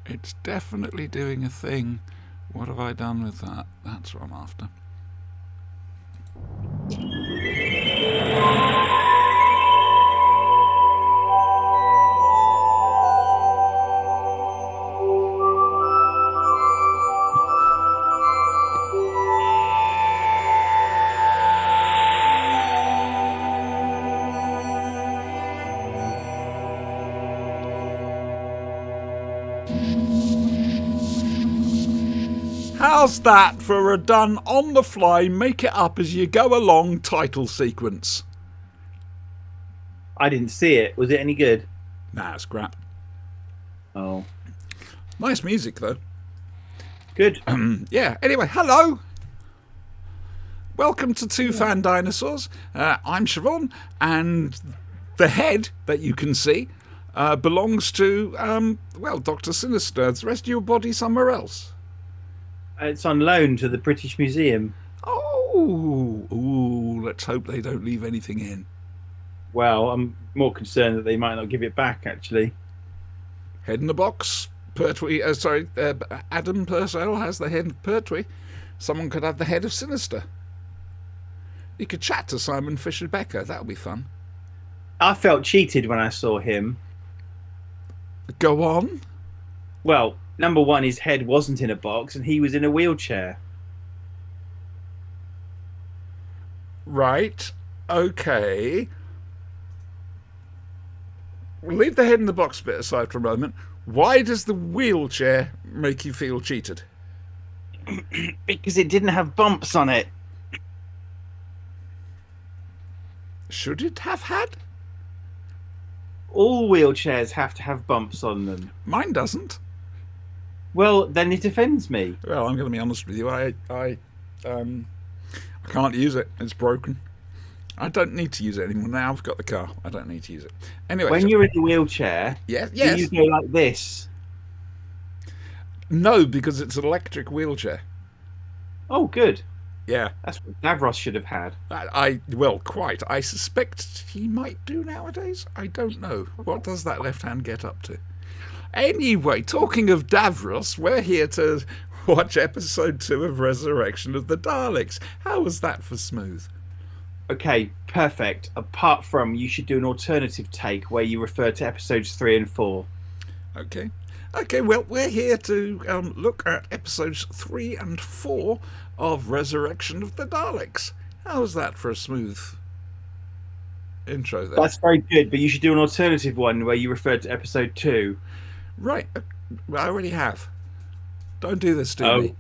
It's definitely doing a thing. What have I done with that? That's what I'm after. How's that for a done on the fly, make it up as you go along title sequence? I didn't see it. Was it any good? Nah, it's crap. Oh. Nice music though. Good. Yeah, anyway, hello. Welcome to Two Fan Dinosaurs. I'm Siobhan, and the head that you can see belongs to, Dr. Sinister. The rest of your body somewhere else. It's on loan to the British Museum. Oh, let's hope they don't leave anything in. Well, I'm more concerned that they might not give it back, actually. Head in the box. Adam Purcell has the head of Pertwee. Someone could have the head of Sinister. You could chat to Simon Fisher-Becker. That would be fun. I felt cheated when I saw him. Go on. Well, number one, his head wasn't in a box and he was in a wheelchair. Right. Okay. We'll leave the head in the box bit aside for a moment. Why does the wheelchair make you feel cheated? Because it didn't have bumps on it. Should it have had? All wheelchairs have to have bumps on them. Mine doesn't. Well, then it offends me. Well, I'm going to be honest with you. I can't use it. It's broken. I don't need to use it anymore. Now I've got the car. I don't need to use it. Anyway. When you're in a wheelchair, yes. Do you go like this? No, because it's an electric wheelchair. Oh, good. Yeah. That's what Davros should have had. Quite. I suspect he might do nowadays. I don't know. What does that left hand get up to? Anyway, talking of Davros, we're here to watch episode 2 of Resurrection of the Daleks. How was that for smooth? Okay, perfect. Apart from you should do an alternative take where you refer to episodes 3 and 4. Okay, well, we're here to look at episodes 3 and 4 of Resurrection of the Daleks. How was that for a smooth intro there? That's very good, but you should do an alternative one where you refer to episode 2. Right, I already have. Don't do this to me.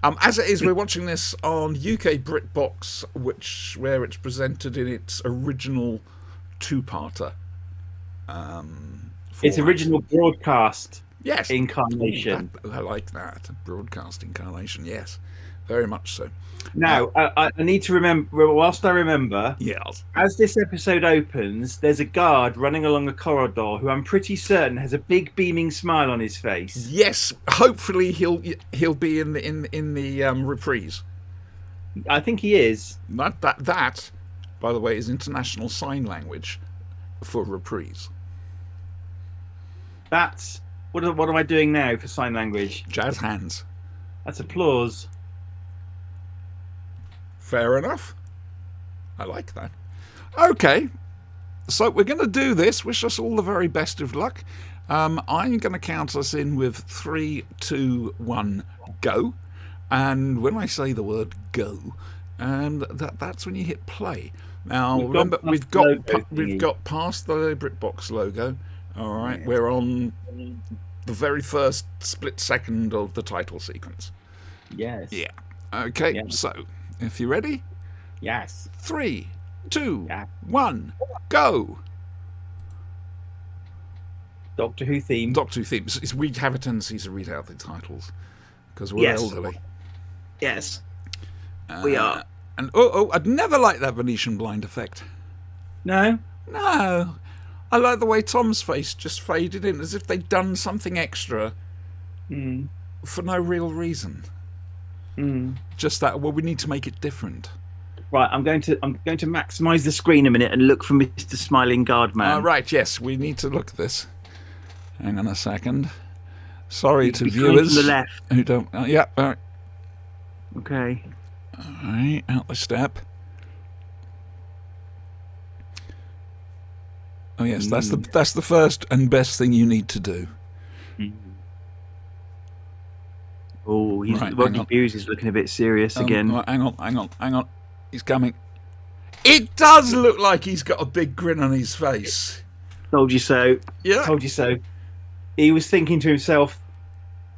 As it is, we're watching this on UK BritBox, where it's presented in its original two-parter. Its original broadcast incarnation. I like that. Broadcast incarnation, yes. Very much so. Now, I need to remember, whilst I remember, yes. As this episode opens, there's a guard running along a corridor who I'm pretty certain has a big beaming smile on his face. Yes, hopefully he'll be in the reprise. I think he is. That, by the way, is international sign language for reprise. That's what am I doing now for sign language? Jazz hands. That's applause. Fair enough. I like that. Okay, so we're going to do this. Wish us all the very best of luck. I'm going to count us in with 3, 2, 1, go. And when I say the word go, that's when you hit play. Now, remember, we've got past the BritBox logo. All right, yeah. We're on the very first split second of the title sequence. Yes. Yeah. Okay, yeah. So if you're ready. Yes. 3, 2, 1, go. Doctor Who theme. Doctor Who themes. We have a tendency to read out the titles because we're elderly. Yes. We are. And I'd never liked that Venetian blind effect. No. I like the way Tom's face just faded in as if they'd done something extra for no real reason. Just that. Well, we need to make it different. Right, I'm going to maximise the screen a minute and look for Mr. Smiling Guard Man. Right, yes, we need to look at this. Hang on a second. Sorry Be to coming viewers from the left. who don't. Yeah, all right. Okay. All right, out the step. Oh yes, that's the first and best thing you need to do. Oh, Right, Rodney Hughes is looking a bit serious again. Right, hang on. He's coming. It does look like he's got a big grin on his face. Told you so. Yeah. Told you so. He was thinking to himself.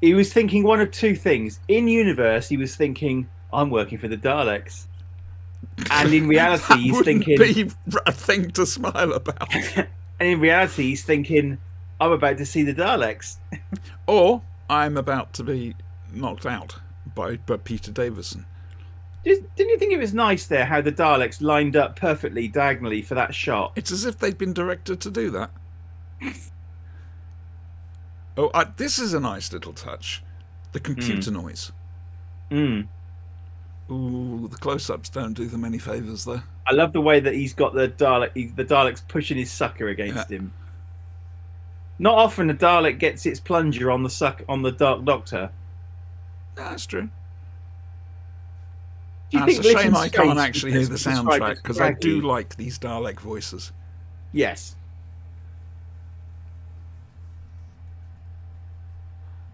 He was thinking one of two things. In universe, he was thinking, "I'm working for the Daleks," and in reality, he's thinking, "Be a thing to smile about." And in reality, he's thinking, "I'm about to see the Daleks," or I'm about to be knocked out by Peter Davison. Didn't you think it was nice there how the Daleks lined up perfectly diagonally for that shot? It's as if they'd been directed to do that. Oh, this is a nice little touch. The computer noise. Ooh, the close-ups don't do them any favours, though. I love the way that he's got the Daleks pushing his sucker against him. Not often a Dalek gets its plunger on the Dark Doctor. That's true. It's a shame I can't actually hear the soundtrack, because I do like these Dalek voices. Yes.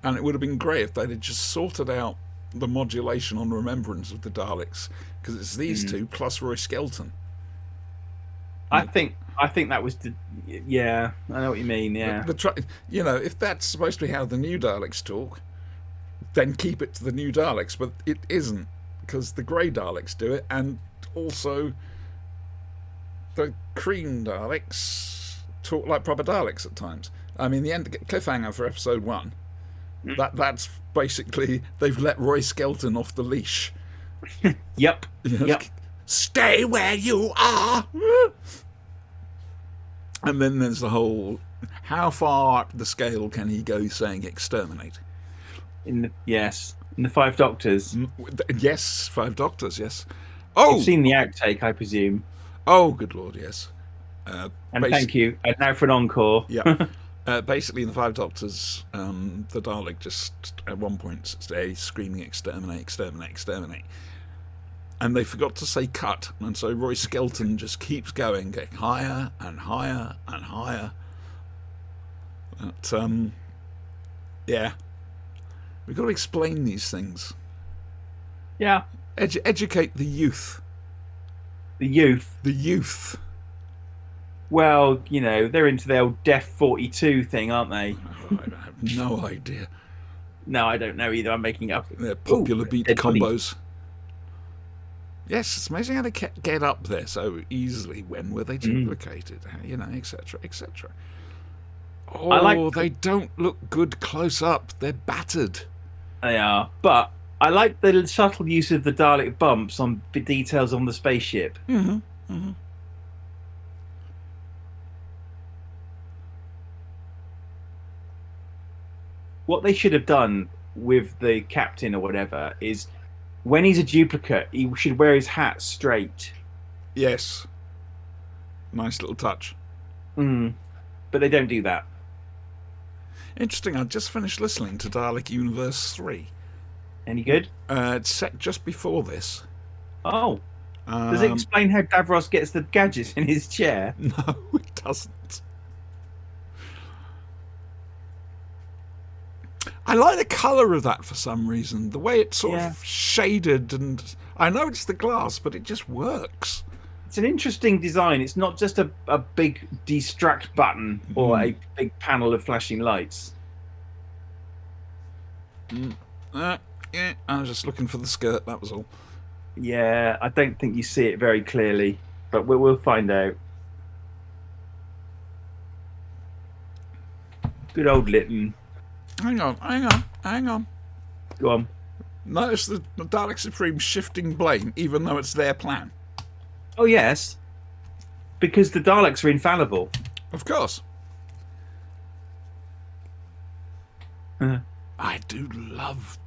And it would have been great if they'd just sorted out the modulation on Remembrance of the Daleks, because it's these two plus Roy Skelton. I think that was yeah, I know what you mean. Yeah, if that's supposed to be how the new Daleks talk, then keep it to the new Daleks. But it isn't, because the grey Daleks do it, and also the cream Daleks talk like proper Daleks at times. I mean, the end cliffhanger for episode 1. That's basically they've let Roy Skelton off the leash. Yep. Stay where you are. And then there's the whole, how far up the scale can he go saying exterminate? In the Five Doctors. Yes, Five Doctors. Yes. Oh, you've seen the outtake, I presume. Oh, good Lord, yes. And thank you. And now for an encore. Yeah. Basically, in the Five Doctors, the Dalek just at one point stays screaming exterminate, exterminate, exterminate. And they forgot to say cut, and so Roy Skelton just keeps going, getting higher and higher and higher. But, yeah. We've got to explain these things. Yeah. Educate the youth. The youth? The youth. Well, they're into the old Def 42 thing, aren't they? I have no idea. No, I don't know either. I'm making up. They're popular beat combos. Yes, it's amazing how they get up there so easily. When were they duplicated? Etc., etc. Oh, they don't look good close up. They're battered. They are, but I like the subtle use of the Dalek bumps on details on the spaceship. What they should have done with the captain or whatever is, when he's a duplicate, he should wear his hat straight. Yes. Nice little touch. But they don't do that. Interesting. I just finished listening to Dalek Universe 3. Any good? It's set just before this. Oh. Does it explain how Davros gets the gadgets in his chair? No, it doesn't. I like the colour of that for some reason. The way it's sort of shaded, and I know it's the glass, but it just works. It's an interesting design. It's not just a big distract button or a big panel of flashing lights. Yeah, I was just looking for the skirt, that was all. Yeah, I don't think you see it very clearly, but we'll find out. Good old Lytton. Hang on. Go on. Notice the Dalek Supreme shifting blame, even though it's their plan. Oh, yes. Because the Daleks are infallible. Of course. I do love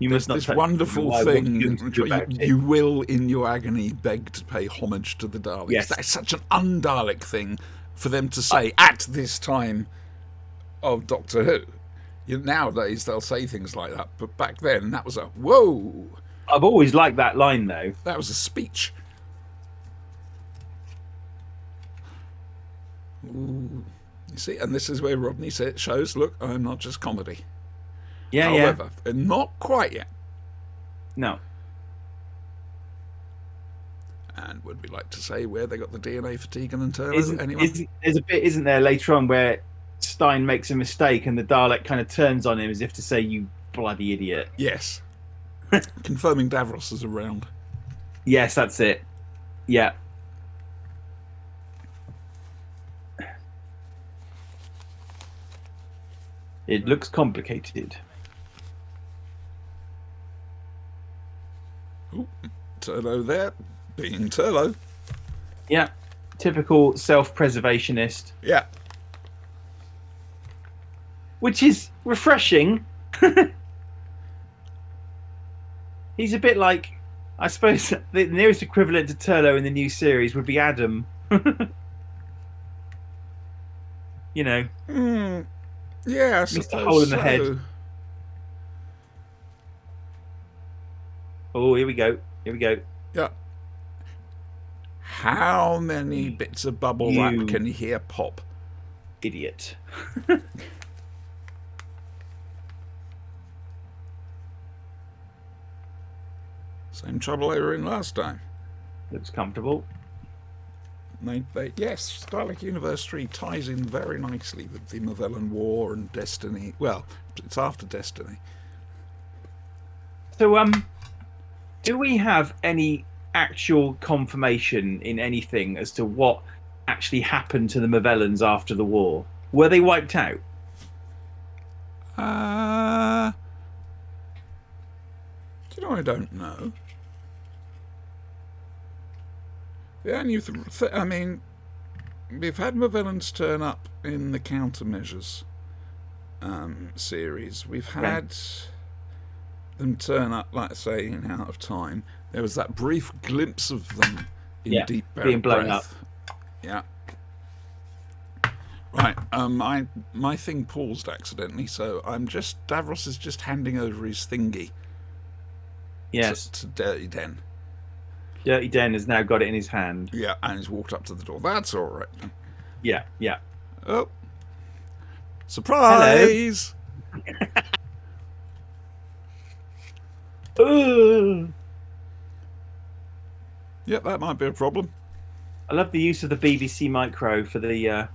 this wonderful thing. You will, in your agony, beg to pay homage to the Daleks. Yes. That's such an un-Dalek thing for them to say at this time of Doctor Who. Nowadays they'll say things like that, but back then that was a whoa. I've always liked that line though. That was a speech. Ooh. You see, and this is where Rodney shows, look, I'm not just comedy. Yeah, However, not quite yet. No. And would we like to say where they got the DNA for Tegan and Turlo? There's a bit, isn't there, later on where Stein makes a mistake and the Dalek kind of turns on him as if to say, "You bloody idiot." Yes. Confirming Davros is around. Yes, that's it. Yeah. It looks complicated. Ooh, Turlo there, being Turlo. Yeah. Typical self-preservationist. Yeah. Which is refreshing. He's a bit like, I suppose, the nearest equivalent to Turlo in the new series would be Adam. You know. Yeah, I Mr. Hole in the Head. Oh, here we go. Here we go. Yeah. How many bits of bubble wrap can you hear pop? Idiot. Same trouble they were in last time. Looks comfortable. Yes, Dalek Universe 3 ties in very nicely with the Mavellan War and Destiny. Well, it's after Destiny. So, do we have any actual confirmation in anything as to what actually happened to the Mavellans after the war? Were they wiped out? Do you know, I don't know. The only I mean, we've had Mavellans turn up in the Countermeasures series. We've had them turn up, like I say, in Out of Time. There was that brief glimpse of them in Deep being blown Breath. up. Yeah. Right. My thing paused accidentally, so Davros is just handing over his thingy. Yes. To Dirty Den. Dirty Den has now got it in his hand. Yeah, and he's walked up to the door. That's all right. Yeah, yeah. Oh. Surprise! Hello. Yep, that might be a problem. I love the use of the BBC micro for the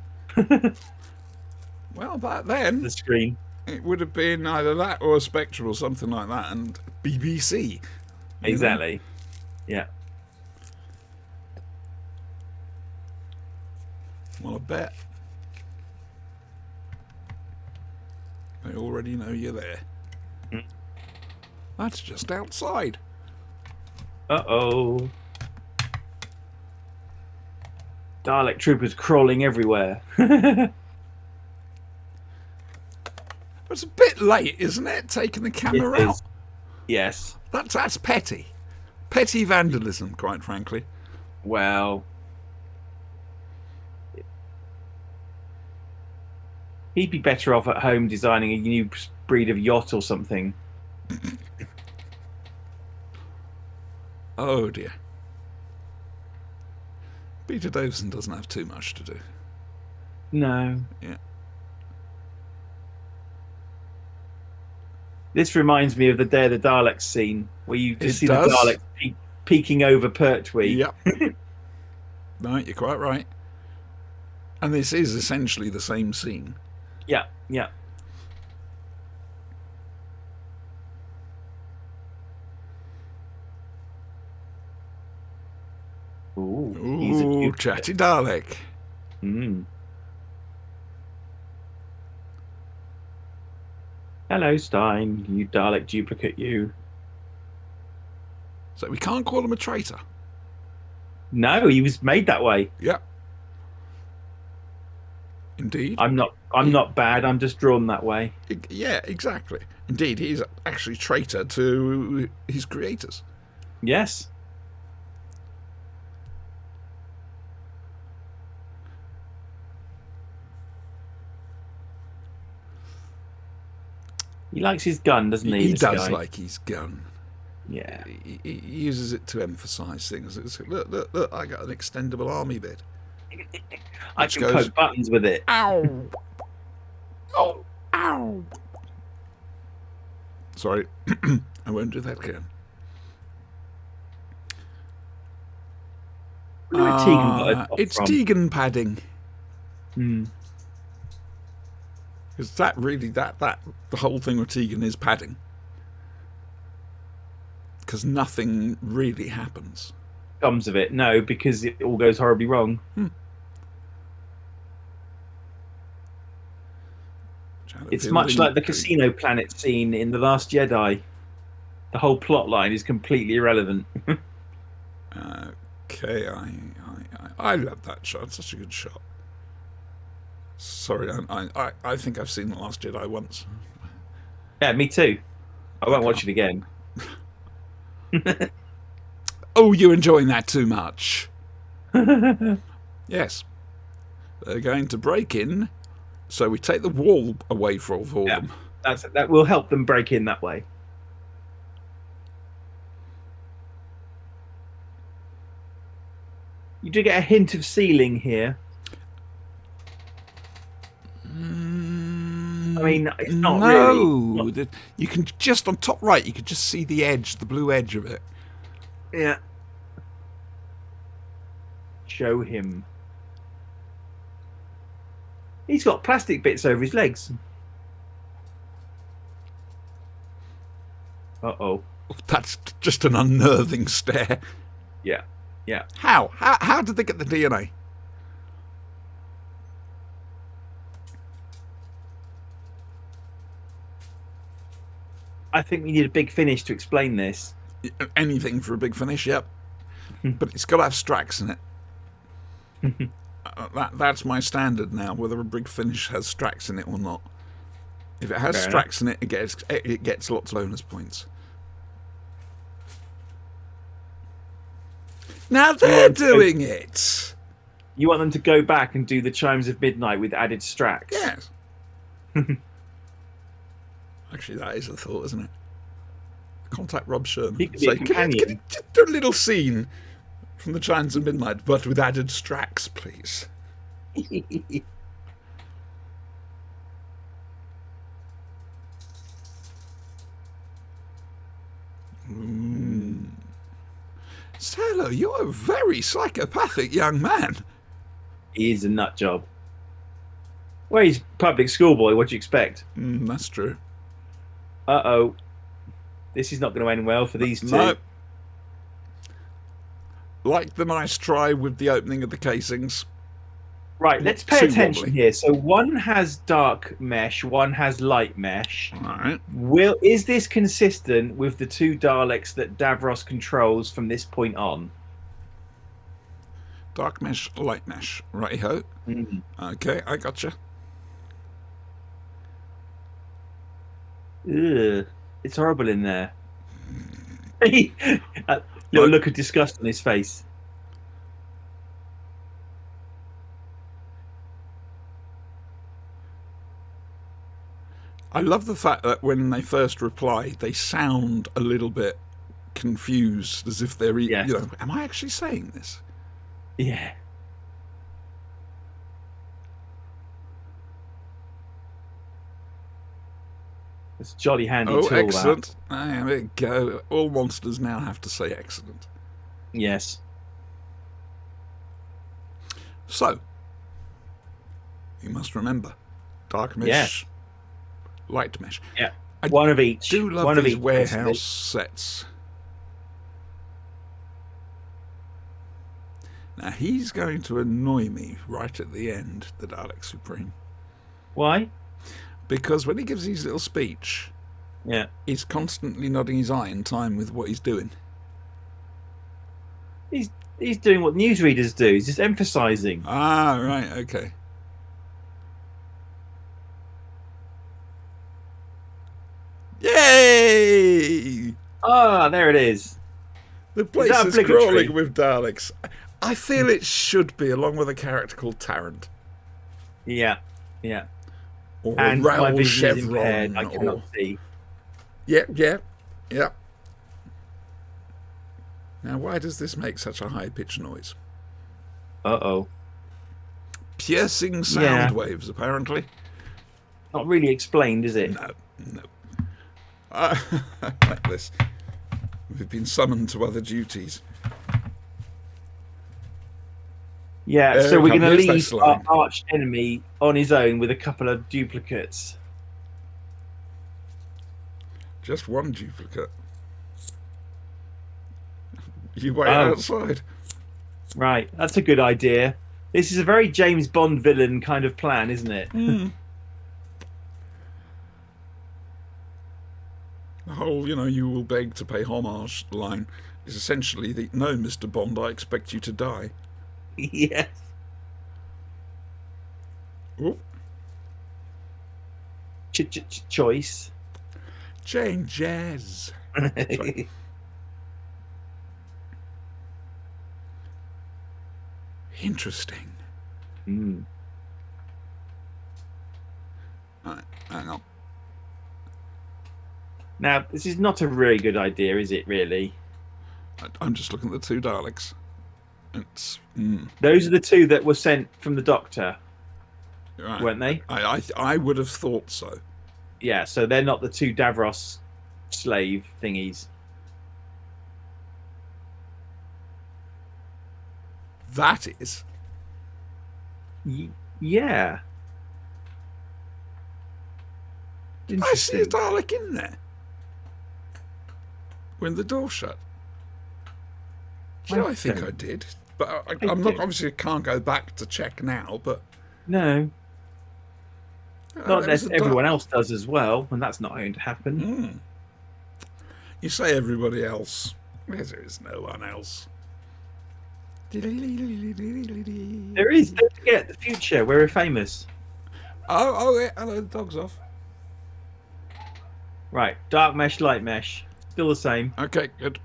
Well, back then, the screen. it would have been either that or a Spectrum or something like that, and BBC. Exactly. Yeah. Well, I bet they already know you're there. That's just outside. Uh-oh. Dalek troopers crawling everywhere. It's a bit late, isn't it? Taking the camera out. Yes. That's petty. Petty vandalism, quite frankly. Well, he'd be better off at home designing a new breed of yacht or something. Oh dear. Peter Davison doesn't have too much to do. No. Yeah. This reminds me of the Day of the Daleks scene, where you just see the Daleks peeking over Pertwee. Yep. No, you're quite right. And this is essentially the same scene. Yeah, yeah. Ooh, he's a cute chatty Dalek. Hello, Stein. You Dalek duplicate, you. So we can't call him a traitor. No, he was made that way. Yep. Indeed. I'm not bad. I'm just drawn that way. Yeah, exactly. Indeed, he's actually traitor to his creators. Yes. He likes his gun, doesn't he? He This does guy? like his gun. Yeah. He uses it to emphasise things. It's, look, I got an extendable army bit. I Which can goes, poke buttons with it. ow! Oh, ow! Sorry, I won't do that again. I wonder where Tegan got her top It's from. Tegan padding. Hmm. Is that really the whole thing with Tegan is padding? Because nothing really happens. Comes of it, no, because it all goes horribly wrong. It's much like the casino planet scene in The Last Jedi. The whole plot line is completely irrelevant. Okay, I love that shot. It's such a good shot. Sorry, I think I've seen The Last Jedi once. Yeah, me too. I won't watch it again. Oh, you're enjoying that too much. Yes. They're going to break in, so we take the wall away for them. That will help them break in that way. You do get a hint of ceiling here. I mean, it's not really. No, you can just on top right. You can just see the edge, the blue edge of it. Yeah. Show him. He's got plastic bits over his legs. Uh-oh. That's just an unnerving stare. Yeah. Yeah. How did they get the DNA? I think we need a big finish to explain this. Anything for a big finish, yep. But it's got to have Strax in it. That's my standard now, whether a big finish has Strax in it or not. If it has Strax in it, it gets lots of bonus points. Now they're doing it. You want them to go back and do the Chimes of Midnight with added Strax? Yes. Actually, that is a thought, isn't it? Contact Rob Sherman. He could be a companion. Can you just do a little scene from the Chimes of Midnight, but with added Strax, please? Salo, you're a very psychopathic young man. He is a nut job. Well, he's public schoolboy. What do you expect? That's true. Uh-oh. This is not going to end well for these two. No. Like the nice try with the opening of the casings. Right, let's pay attention here. So one has dark mesh, one has light mesh. All right. Is this consistent with the two Daleks that Davros controls from this point on? Dark mesh, light mesh. Righty-ho. Okay, I gotcha. Ugh, it's horrible in there. Little look of disgust on his face. I love the fact that when they first reply, they sound a little bit confused, as if they're, you know, am I actually saying this? Yeah. It's a jolly handy tool. Oh, excellent. There we go. All monsters now have to say excellent. Yes. So, you must remember, dark mesh, light mesh. Yeah, one of each. I do love these warehouse sets. Now, he's going to annoy me right at the end, the Dalek Supreme. Why? Because when he gives his little speech, he's constantly nodding his eye in time with what he's doing. He's doing what newsreaders do. He's just emphasising. Ah, right, okay. Yay! Ah, there it is. The place is crawling with Daleks. I feel it should be, along with a character called Tarrant. Yeah, yeah. Or a And my rail vision is impaired. chevron, I cannot or... see. Yeah. Now, why does this make such a high-pitched noise? Uh-oh. Piercing sound Yeah. waves, apparently. Not really explained, is it? No. Like this. We've been summoned to other duties. Yeah, so we're going to Here's leave that our slime. arch enemy on his own with a couple of duplicates. Just one duplicate. You wait Oh. outside. Right, that's a good idea. This is a very James Bond villain kind of plan, isn't it? The whole, you will beg to pay homage line is essentially the, no, Mr. Bond, I expect you to die. Yes. Oh, Choice. changes. Sorry. Interesting. Right, hang on. Now, this is not a very good idea, is it, really? I'm just looking at the two Daleks. It's... Those are the two that were sent from the Doctor, right. weren't they? I would have thought so. Yeah, so they're not the two Davros slave thingies. That is. Yeah. Did I see a Dalek in there? When the door shut? I think I did. But I'm not, obviously, can't go back to check now, but... No. Not unless everyone else does as well, and that's not going to happen. You say everybody else. There is no one else. There is. Don't forget the future, where we're famous. Oh, yeah. Hello, the dog's off. Right. Dark mesh, light mesh. Still the same. Okay, good.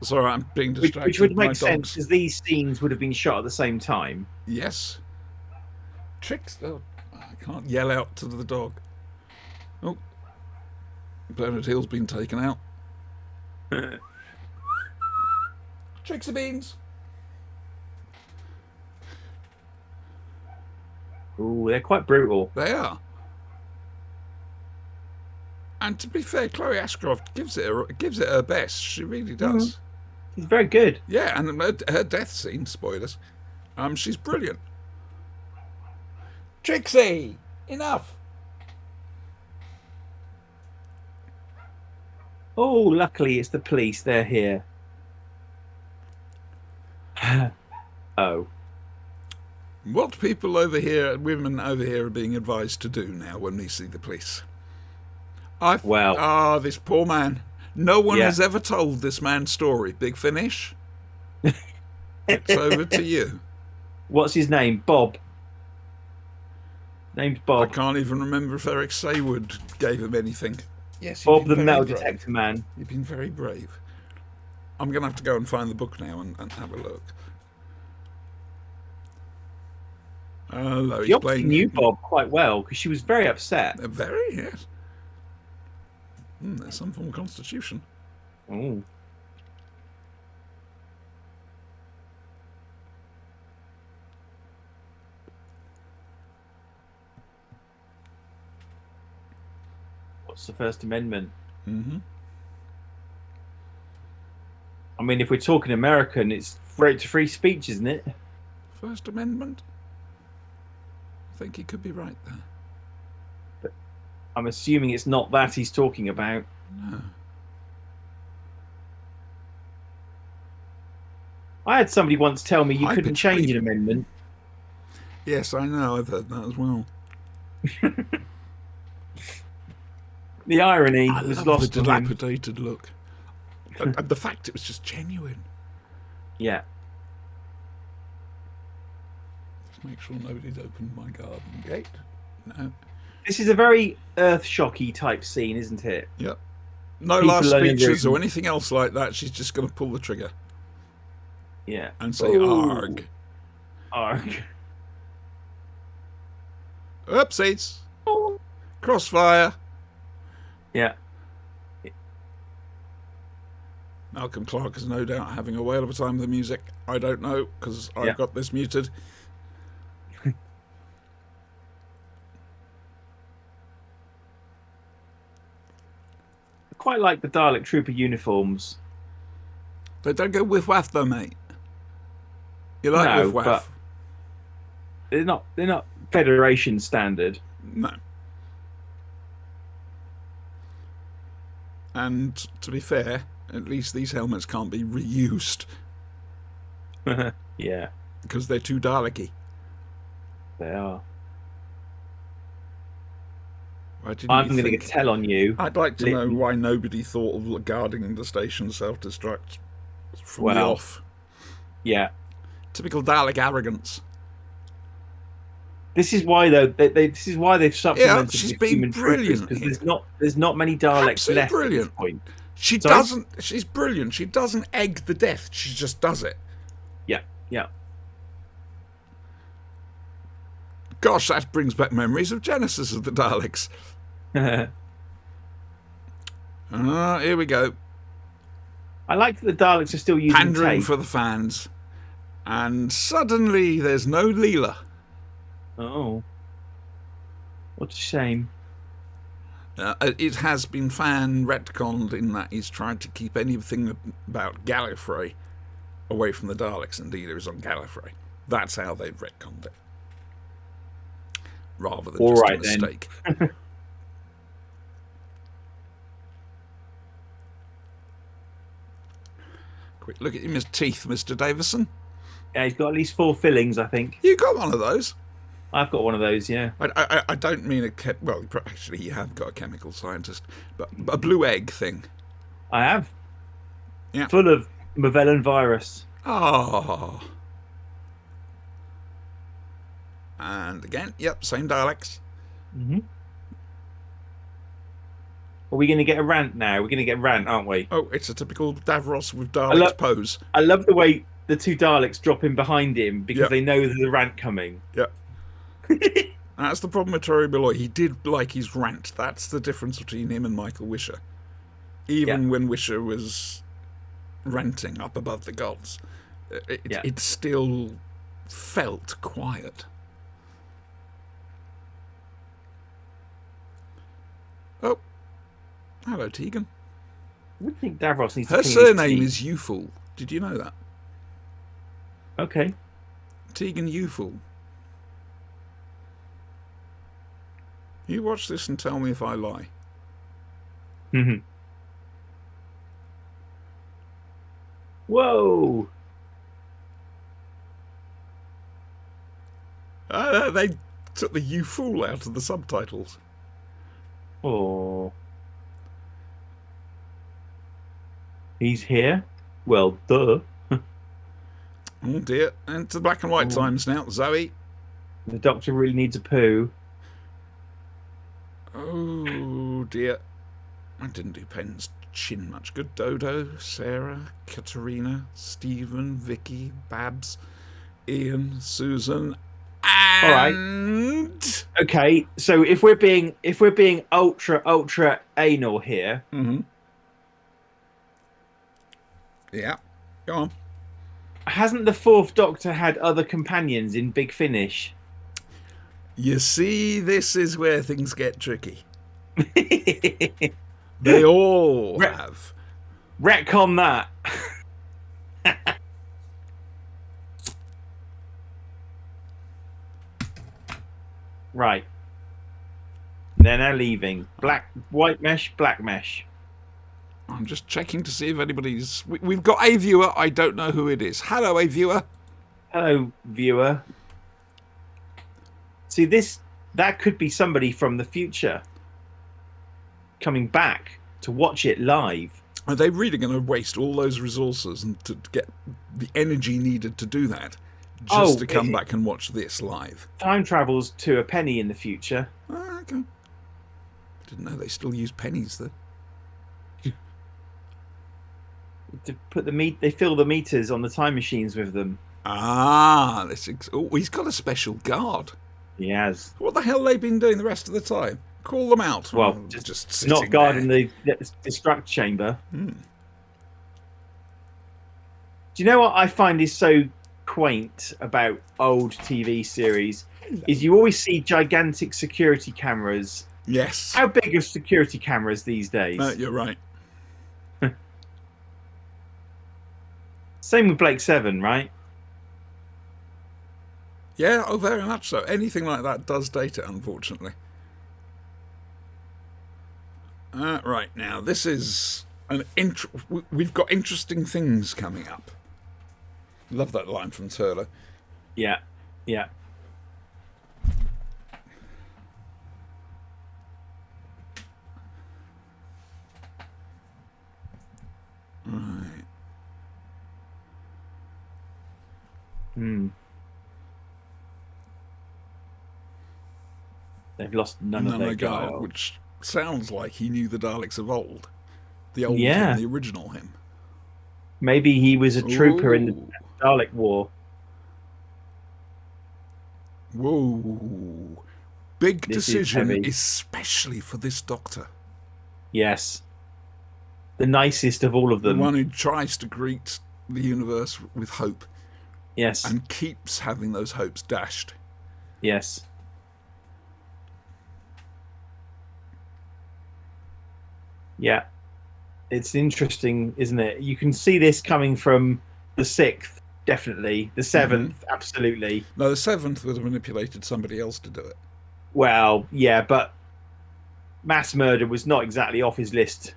Sorry, I'm being distracted. Which would make sense, because these scenes would have been shot at the same time. Yes. Tricks. Oh, I can't yell out to the dog. Oh. Bernard Hill's been taken out. Trixie beans. Ooh, they're quite brutal. They are. And to be fair, Chloe Ashcroft gives it her best. She really does. She's very good. Yeah, and her death scene, spoilers, she's brilliant. Trixie, enough. Oh, luckily it's the police. They're here. Oh. What people over here, women over here, are being advised to do now when we see the police? This poor man. No one has ever told this man's story. Big Finish. It's over to you. What's his name? Bob. Name's Bob. I can't even remember if Eric Saywood gave him anything. Yes, Bob the metal detector man. You've been very brave. I'm going to have to go and find the book now and have a look. Hello, She obviously knew Bob quite well, because she was very upset. Very, yes. There's some form of constitution. Oh. What's the First Amendment? I mean, if we're talking American, it's right to free speech, isn't it? First Amendment? I think he could be right there. But I'm assuming it's not that he's talking about. No. I had somebody once tell me you couldn't change an amendment. Yes, I know. I've heard that as well. The irony was lost the on him. dilapidated look. And the fact it was just genuine. Yeah. Just make sure nobody's opened my garden gate. No. This is a very Earthshocky type scene, isn't it? Yep. No People last only speeches reading. or anything else like that. She's just going to pull the trigger Yeah. and say, "Arg." Arg. Oopsies. Crossfire. Yeah. Malcolm Clark is no doubt having a whale of a time with the music. I don't know, because I've got this muted. I quite like the Dalek Trooper uniforms. They don't go whiff waff though, mate. You like No, whiff waff? but they're not Federation standard. No. And to be fair, at least these helmets can't be reused Yeah, because they're too Dalek-y. they are. Why didn't I'm you going to think- get tell on you. I'd like to know why nobody thought of guarding the station self-destruct from the Well, off. Yeah. Typical Dalek arrogance. This is why, though. This is why they've supplemented she's with been human brilliant because there's not many Daleks Absolutely left brilliant. at this point. She's brilliant. She doesn't egg the death. She just does it. Yeah, yeah. Gosh, that brings back memories of Genesis of the Daleks. Here we go. I like that the Daleks are still using Pandering tape. for the fans. And suddenly there's no Leela. Oh, what a shame. It has been fan retconned in that he's tried to keep anything about Gallifrey away from the Daleks, and Leela is on Gallifrey. That's how they've retconned it. Rather than just a mistake. Quick look at his teeth, Mr. Davison. Yeah, he's got at least 4 fillings, I think. You got one of those. I've got one of those, yeah. I don't mean well, actually, you have got a chemical scientist, but a blue egg thing. I have. Yeah. Full of Magellan virus. Oh. And again, yep, same Daleks. Mm-hmm. Are we going to get a rant now? We're going to get a rant, aren't we? Oh, it's a typical Davros with Daleks pose. I love the way the 2 Daleks drop in behind him because they know there's a rant coming. Yep. That's the problem with Terry Malloy. He did like his rant. That's the difference between him and Michael Wisher. Even when Wisher was ranting up above the gods, it still felt quiet. Oh, hello, Tegan. I would think Davros needs Her to clean his surname teeth. is Uful. Did you know that? Okay. Tegan Uful. You watch this and tell me if I lie. Mm-hmm. Whoa! They took the "you fool" out of the subtitles. Oh. He's here? Well, duh. Oh dear. And to the black and white times now. Zoe. The Doctor really needs a poo. Oh dear. I didn't do Penn's chin much good. Dodo, Sarah, Katerina, Stephen, Vicky, Babs, Ian, Susan, and Okay, so if we're being ultra anal here, yeah, go on. hasn't the 4th Doctor had other companions in Big Finish? You see, this is where things get tricky. They all have. Retcon that. Right. They're now leaving. White mesh, black mesh. I'm just checking to see if anybody's... We've got a viewer. I don't know who it is. Hello, a viewer. Hello, viewer. See, that could be somebody from the future coming back to watch it live. Are they really going to waste all those resources and to get the energy needed to do that just to come back and watch this live? Time travels to a penny in the future. Oh, okay. Didn't know they still use pennies though. To put they fill the meters on the time machines with them. Ah, he's got a special guard. He has. What the hell have they been doing the rest of the time? Call them out. Well, Oh, just sitting not guarding there. the destruct chamber. Do you know what I find is so quaint about old TV series? Is you always see gigantic security cameras. Yes. How big are security cameras these days? No, you're right. Same with Blake 7, right? Yeah, oh, very much so. Anything like that does date it, unfortunately. Right, now, this is we've got interesting things coming up. Love that line from Turlo. Yeah, yeah. Right. They've lost none of their guile. Which sounds like he knew the Daleks of old. The old Yeah. him, the original him. Maybe he was a trooper in the Dalek War. Whoa. Big This is decision, heavy. especially for this Doctor. Yes. The nicest of all of The them. one who tries to greet the universe with hope Yes. and keeps having those hopes dashed. Yes. Yeah. It's interesting, isn't it? You can see this coming from the 6th, definitely. The 7th, absolutely. No, the 7th would have manipulated somebody else to do it. Well, yeah, but mass murder was not exactly off his list.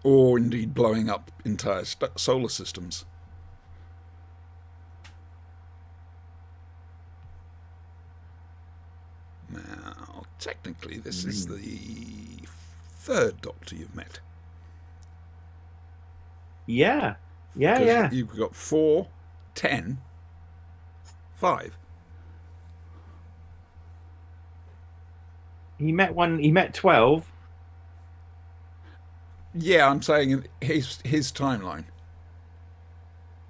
Or indeed blowing up entire solar systems. Now, technically, this is the 3rd Doctor you've met. Yeah. Yeah, 'Cause yeah. You've got 4, 10, 5. He met 12. Yeah, I'm saying in his timeline.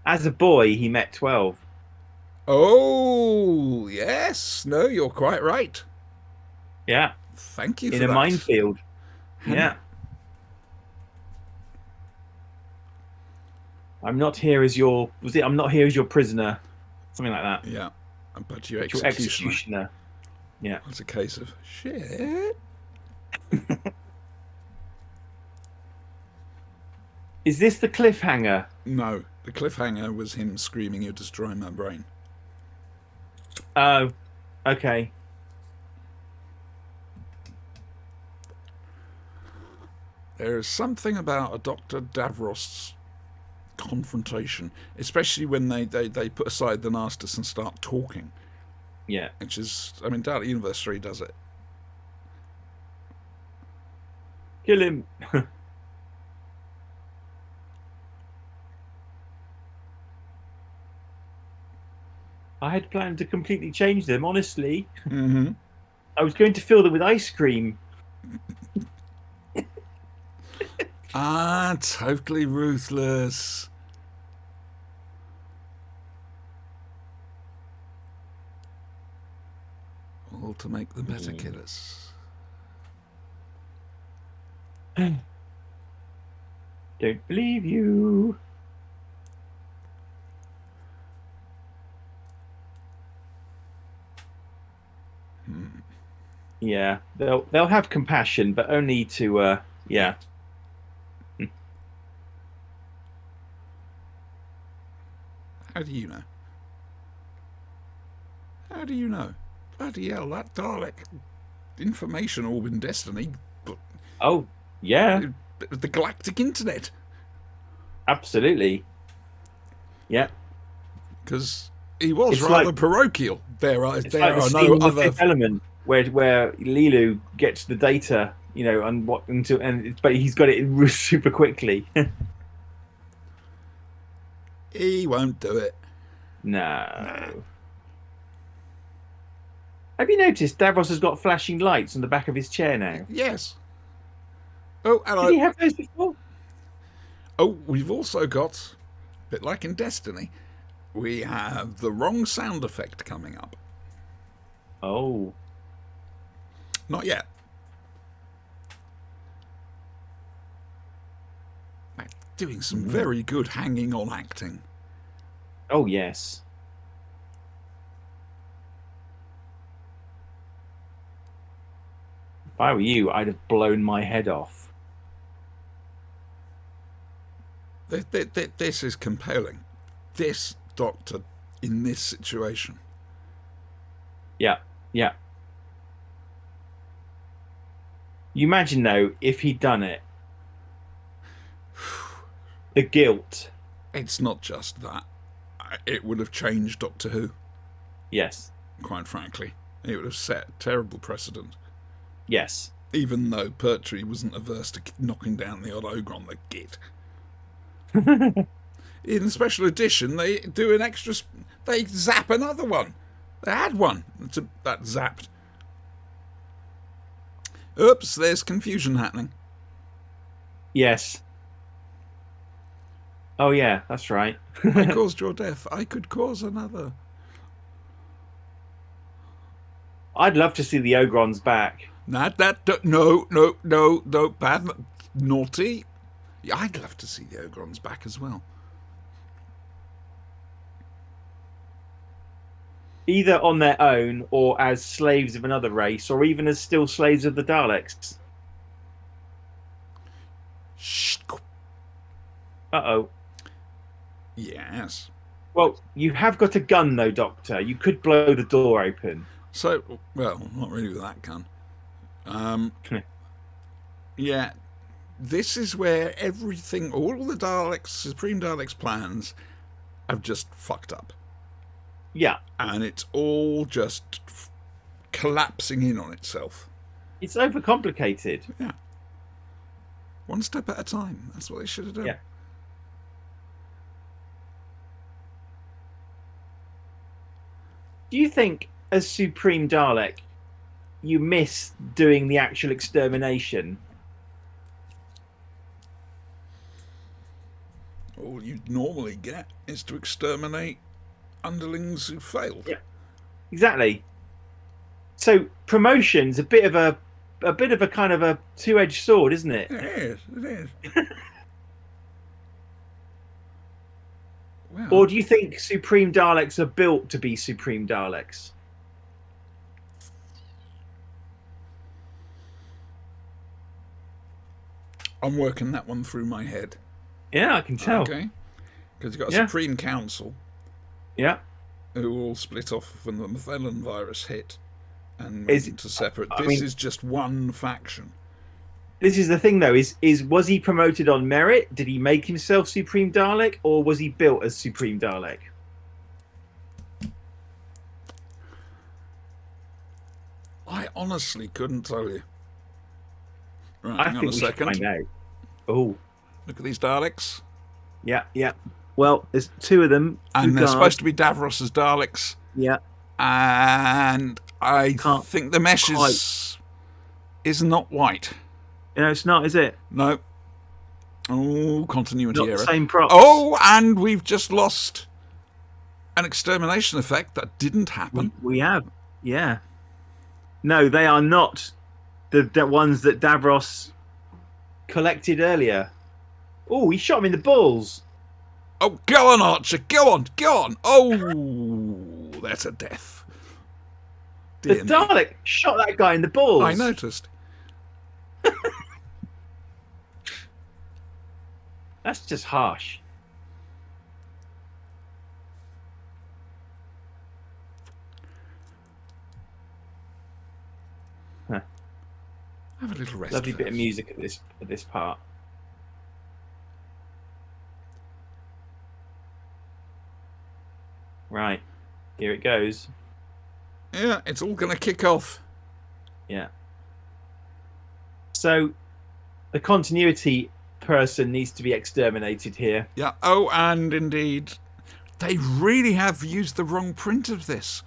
As a boy, he met 12. Oh, yes. No, you're quite right. Yeah. Thank you for In that. a minefield. Yeah. I'm not here as your I'm not here as your prisoner. Something like that. Yeah. But your Your executioner. Yeah. It's a case of shit. Is this the cliffhanger? No, the cliffhanger was him screaming, "You're destroying my brain." Oh, okay. There's something about a Dr. Davros confrontation, especially when they put aside the Nastus and start talking. Yeah. Which is, I mean, Dalek Universe 3 does it. Kill him. I had planned to completely change them, honestly. Mm-hmm. I was going to fill them with ice cream. Totally ruthless. All to make the better killers. Don't believe you. Yeah, they'll have compassion, but only to yeah. How do you know? How do you know? Bloody hell, that Dalek information orb in Destiny. Oh, yeah. The galactic internet. Absolutely. Yeah. Because he was It's rather like- parochial. There are It's there like the are scene no in The other. Fifth Element where Lilu gets the data, you know, and but he's got it super quickly. He won't do it. No. Have you noticed Davros has got flashing lights on the back of his chair now? Yes. Oh, hello. Did he have those before? Oh, we've also got, a bit like in Destiny, we have the wrong sound effect coming up. Oh. Not yet. doing some very good hanging on acting. Oh, yes. If I were you, I'd have blown my head off. This is compelling. This Doctor in this situation. Yeah, yeah. You imagine, though, if he'd done it. The guilt. It's not just that. It would have changed Doctor Who. Yes. Quite frankly. It would have set a terrible precedent. Yes. Even though Pertwee wasn't averse to knocking down the odd ogre on the git. In the special edition, they do an extra... They zap another one. They had one that zapped. Oops, there's confusion happening. Yes. Oh, yeah, that's right. I caused your death. I could cause another. I'd love to see the Ogrons back. No, bad, naughty. Yeah, I'd love to see the Ogrons back as well. Either on their own or as slaves of another race, or even as still slaves of the Daleks. Shh. Uh-oh. Yes. Well, you have got a gun, though, Doctor. You could blow the door open. So, well, not really with that gun. Yeah, this is where everything, all the Daleks, Supreme Daleks plans have just fucked up. Yeah. And it's all just collapsing in on itself. It's overcomplicated. Yeah. One step at a time. That's what they should have done. Yeah. Do you think, as Supreme Dalek, you miss doing the actual extermination? All you normally get is to exterminate underlings who failed. Yeah, exactly. So promotion's a bit of a kind of a two-edged sword, isn't it? It is. It is. Well, or do you think Supreme Daleks are built to be Supreme Daleks? I'm working that one through my head. Yeah, I can tell. Okay. Because you've got a Supreme Council. Yeah. Who all split off when the Methylene virus hit and went into separate. This is just one faction. This is the thing, though. Was he promoted on merit? Did he make himself Supreme Dalek, or was he built as Supreme Dalek? I honestly couldn't tell you. Right, I hang on think a we second. should find out. Oh, look at these Daleks. Yeah, yeah. Well, there's two of them. And they're supposed to be Davros's Daleks. Yeah. And I think the mesh is not white. No, it's not, is it? No. Oh, continuity not error. The same props. Oh, and we've just lost an extermination effect that didn't happen. We have, yeah. No, they are not the ones that Davros collected earlier. Oh, he shot him in the balls. Oh, go on, Archer. Go on. Go on. Oh, that's a death. The Dalek shot that guy in the balls. I noticed. That's just harsh. Huh. Have a little rest. Lovely first. bit of music at this part. Right, here it goes. Yeah, it's all going to kick off. Yeah. So, the continuity person needs to be exterminated here. Yeah. Oh, and indeed, they really have used the wrong print of this.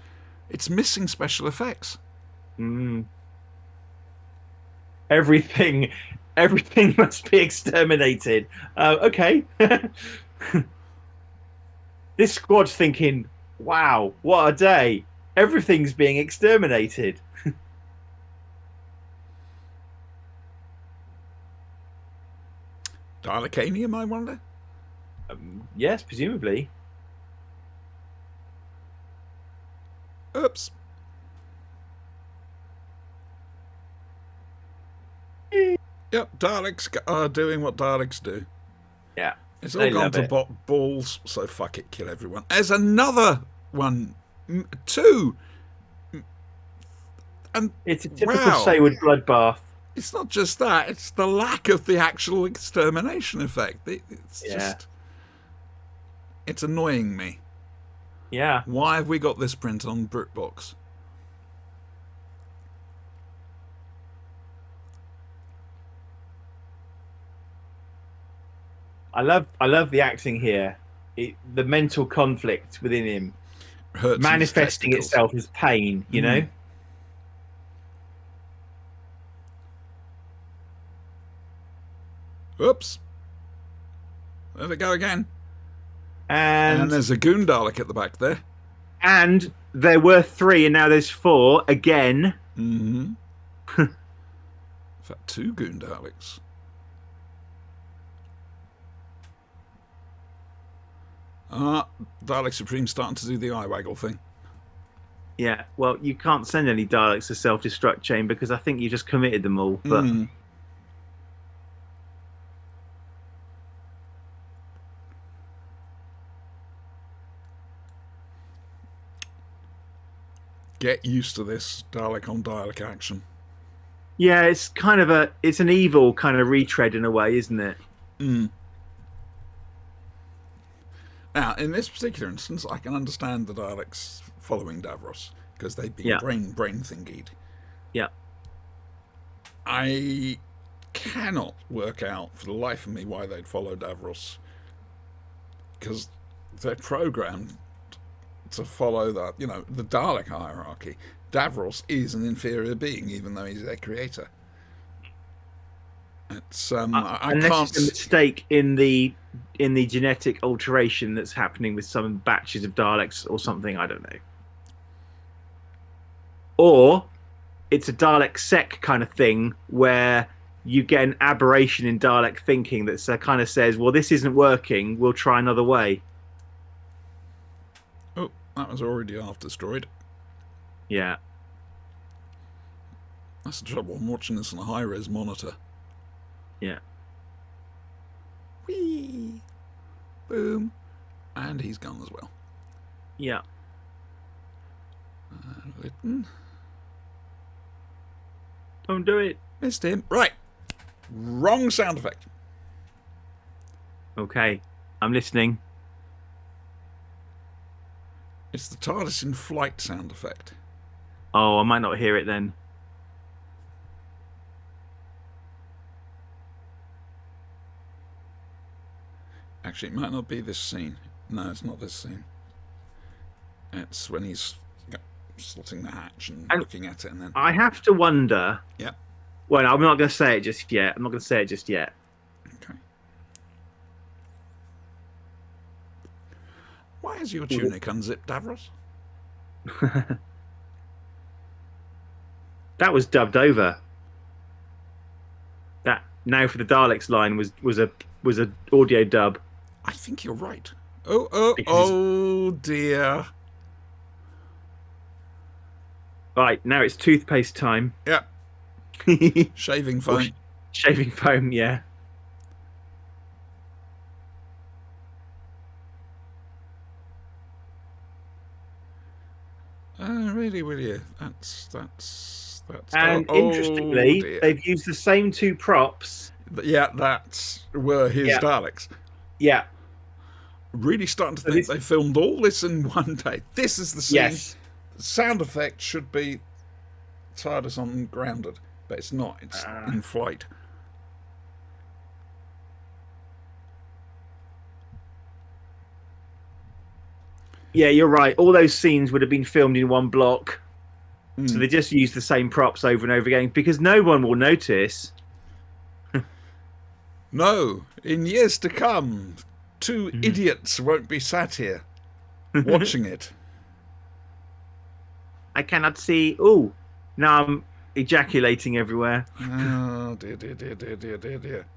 It's missing special effects. Everything must be exterminated. Okay. This squad's thinking, wow, what a day. Everything's being exterminated. Dalekanium, I wonder? Yes, presumably. Oops. Yep, Daleks are doing what Daleks do. Yeah. It's all They gone love to it. balls, so fuck it, kill everyone. There's another one. Two. And It's a typical wow. Sayward bloodbath. It's not just that, it's the lack of the actual extermination effect. It's Yeah. just... It's annoying me. Yeah. Why have we got this print on BritBox? I love the acting here. The mental conflict within him Hurts manifesting his testicles. itself as pain, you know? Oops. There they go again. And there's a Goon Dalek at the back there. and there were 3 and now there's 4 again. Mm-hmm. In fact, 2 Goon Daleks. Dalek Supreme starting to do the eye waggle thing. Yeah, well, you can't send any Daleks to self-destruct chain because I think you just committed them all. But get used to this Dalek on Dalek action. yeah, it's kind of it's an evil kind of retread in a way, isn't it? Now, in this particular instance, I can understand the Daleks following Davros because they'd been brain thingied. Yeah. I cannot work out for the life of me why they'd follow Davros, because they're programmed to follow that, the Dalek hierarchy. Davros is an inferior being, even though he's their creator. It's I unless can't. it's a mistake in the genetic alteration that's happening with some batches of Daleks or something. I don't know. Or it's a Dalek sec kind of thing where you get an aberration in Dalek thinking that kind of says, well, this isn't working, we'll try another way. Oh, that was already half destroyed. Yeah. That's the trouble. I'm watching this on a high-res monitor. Yeah. Whee! Boom. And he's gone as well. Yeah. Lytton. Don't do it. Missed him. Right. Wrong sound effect. Okay. I'm listening. It's the TARDIS in flight sound effect. Oh, I might not hear it then. Actually, it might not be this scene. No, it's not this scene. It's when he's slotting the hatch and looking at it, and then... I have to wonder... Yeah. Well, I'm not going to say it just yet. Okay. Why is your tunic unzipped, Davros? That was dubbed over. That Now for the Daleks line was a audio dub. I think you're right. Oh dear. Right, now it's toothpaste time. Yep. Shaving foam. Shaving foam, yeah. Really, will you? That's. And interestingly, they've used the same 2 props. Yeah, that were his Daleks. Yeah. Really starting to think they filmed all this in one day. This is the scene. Yes. The sound effect should be TARDIS on grounded, but it's not. It's in flight. Yeah, you're right. All those scenes would have been filmed in one block. So they just use the same props over and over again because no one will notice. No, in years to come, 2 idiots won't be sat here watching it. I cannot see. Ooh, now I'm ejaculating everywhere. Oh, dear.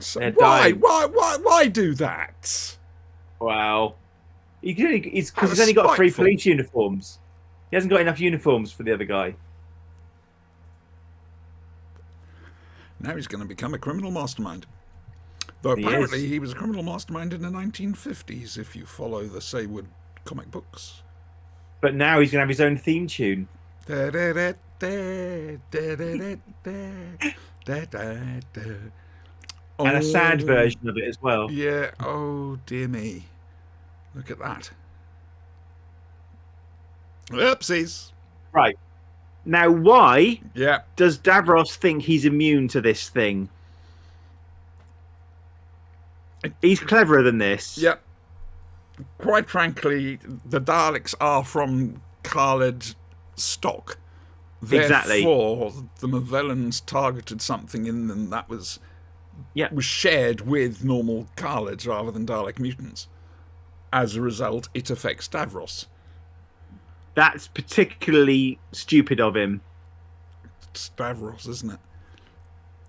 So They're why? dying. Why do that? Wow. Because That was he's only got 3 spiteful. police uniforms. He hasn't got enough uniforms for the other guy. Now he's going to become a criminal mastermind. Though He apparently is. he was a criminal mastermind in the 1950s, if you follow the Saywood comic books. But now he's going to have his own theme tune. Da, da, da, da, da, da, da, da, da. And a sad Oh, version of it as well. yeah. Oh, dear me. Look at that. Oopsies. Right. Now, why Yeah. does Davros think he's immune to this thing? He's cleverer than this. Yep. Quite frankly, the Daleks are from Khaled stock. Exactly. Therefore, the Movellans targeted something in them that was shared with normal Khaleds rather than Dalek mutants. As a result, it affects Davros. That's particularly stupid of him. It's Davros, isn't it?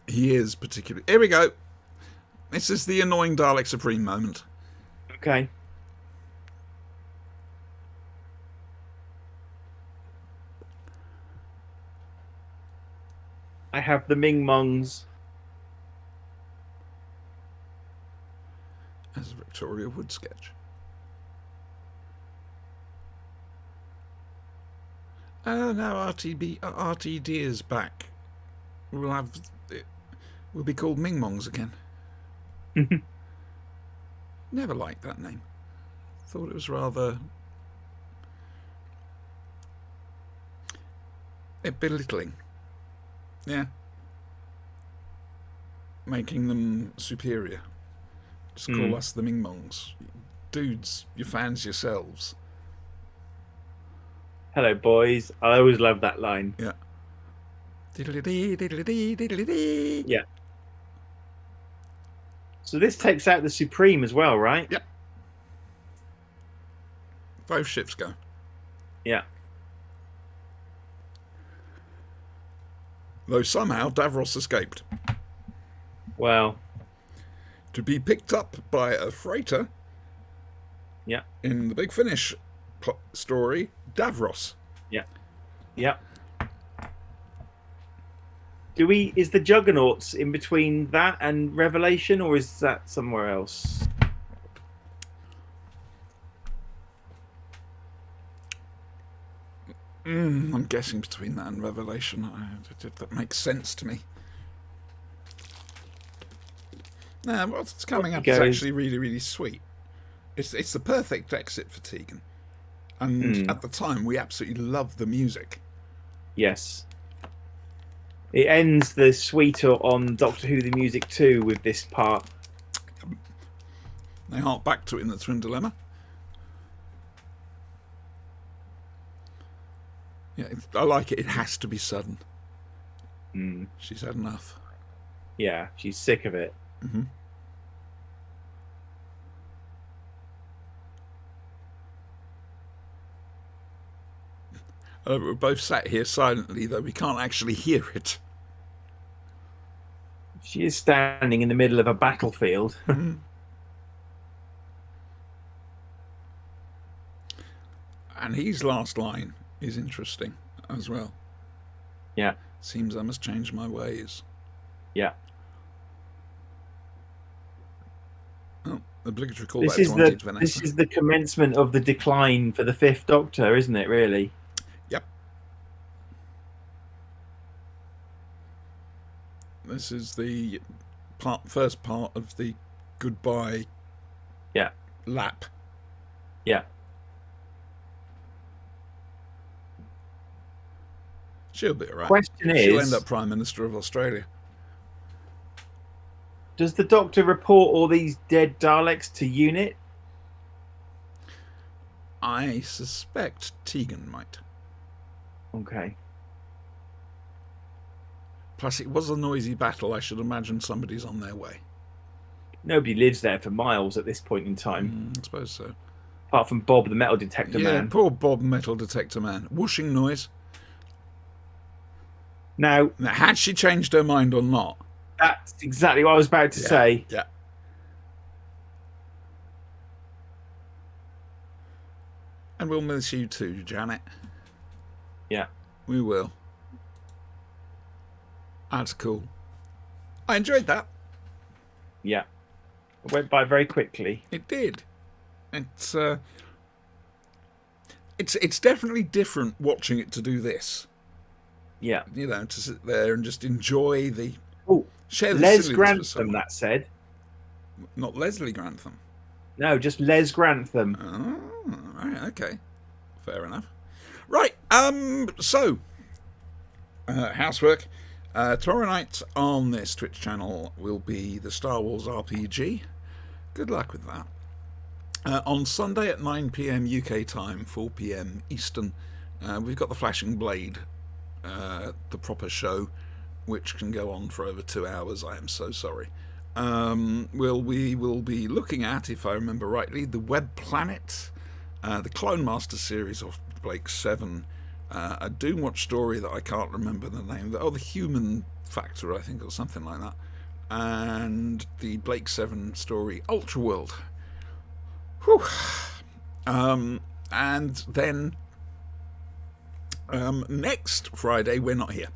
He is particularly... Here we go. This is the annoying Dalek Supreme moment. Okay. I have the Ming Mongs. As a Victoria Wood sketch. Oh, now RTD is back. We'll be called Ming Mongs again. Never liked that name. Thought it was rather belittling. Yeah. Making them superior. Just call us the Ming Mongs. Dudes, you're fans yourselves. Hello, boys. I always love that line. Yeah. Diddly-dee, diddly-dee, diddly-dee. Yeah. So this takes out the Supreme as well, right? Yep. Both ships go. Yeah. Though somehow Davros escaped. Well. To be picked up by a freighter. Yeah. In the Big Finish story, Davros. Yeah. Yeah. Is the Juggernauts in between that and Revelation, or is that somewhere else? I'm guessing between that and Revelation. That makes sense to me. Now, what's coming up is actually really, really sweet. It's the perfect exit for Tegan. And at the time, we absolutely loved the music. Yes. It ends the suite on Doctor Who The Music 2 with this part. They hark back to it in the Twin Dilemma. Yeah, I like it. It has to be sudden. She's had enough. Yeah, she's sick of it. Mm-hmm. We're both sat here silently, though we can't actually hear it. She is standing in the middle of a battlefield. And his last line is interesting as well. Yeah. Seems I must change my ways. Yeah. Oh, obligatory callback to Auntie Vanessa. This is the commencement of the decline for the Fifth Doctor, isn't it, really? Yep. This is the first part of the goodbye lap. Yeah. She'll be alright. Question She'll is, end up Prime Minister of Australia. does the Doctor report all these dead Daleks to UNIT? I suspect Tegan might. Okay. Plus, it was a noisy battle. I should imagine somebody's on their way. Nobody lives there for miles at this point in time. I suppose so. Apart from Bob, the metal detector man. Poor Bob, metal detector man. Whooshing noise. Now, Had she changed her mind or not, That's exactly what I was about to say. Yeah. And we'll miss you too, Janet. Yeah. We will. That's cool. I enjoyed that. Yeah. It went by very quickly. It did. It's definitely different watching it to do this. Yeah. You know, to sit there and just enjoy Oh, share the Les silliness with Grantham, someone. that said. Not Leslie Grantham. No, just Les Grantham. Oh, right, okay. Fair enough. Right, so, housework. Tomorrow night on this Twitch channel will be the Star Wars RPG. Good luck with that. On Sunday at 9 p.m. UK time, 4 p.m. Eastern, we've got the Flashing Blade, the proper show, which can go on for over 2 hours. I am so sorry. We will be looking at, if I remember rightly, the Web Planet, the Clone Master series of Blake 7, a Doomwatch story that I can't remember the name. The Human Factor, I think, or something like that, and the Blake 7 story Ultra World. Whew. And then next Friday we're not here.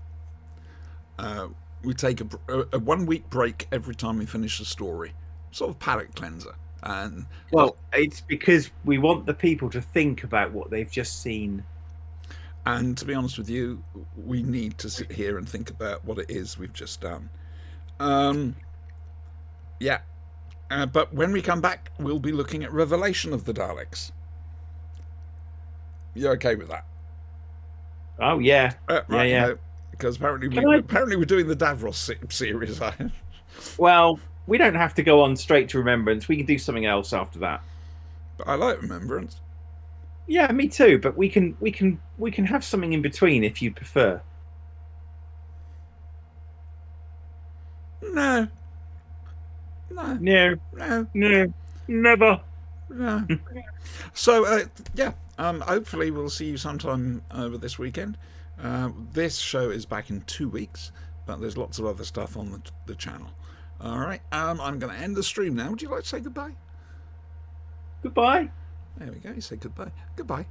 We take a 1 week break every time we finish a story, sort of palate cleanser. And well, it's because we want the people to think about what they've just seen. And to be honest with you, we need to sit here and think about what it is we've just done. Yeah. But when we come back, we'll be looking at Revelation of the Daleks. You're okay with that? Oh yeah, right, yeah. No, because apparently we're doing the Davros series. Well, we don't have to go on straight to Remembrance. We can do something else after that. But I like Remembrance. Yeah, me too. But we can have something in between if you prefer. No. Never. No. So yeah, hopefully we'll see you sometime over this weekend. This show is back in 2 weeks, but there's lots of other stuff on the channel. All right, I'm going to end the stream now. Would you like to say goodbye? Goodbye. There we go. You say goodbye. Goodbye.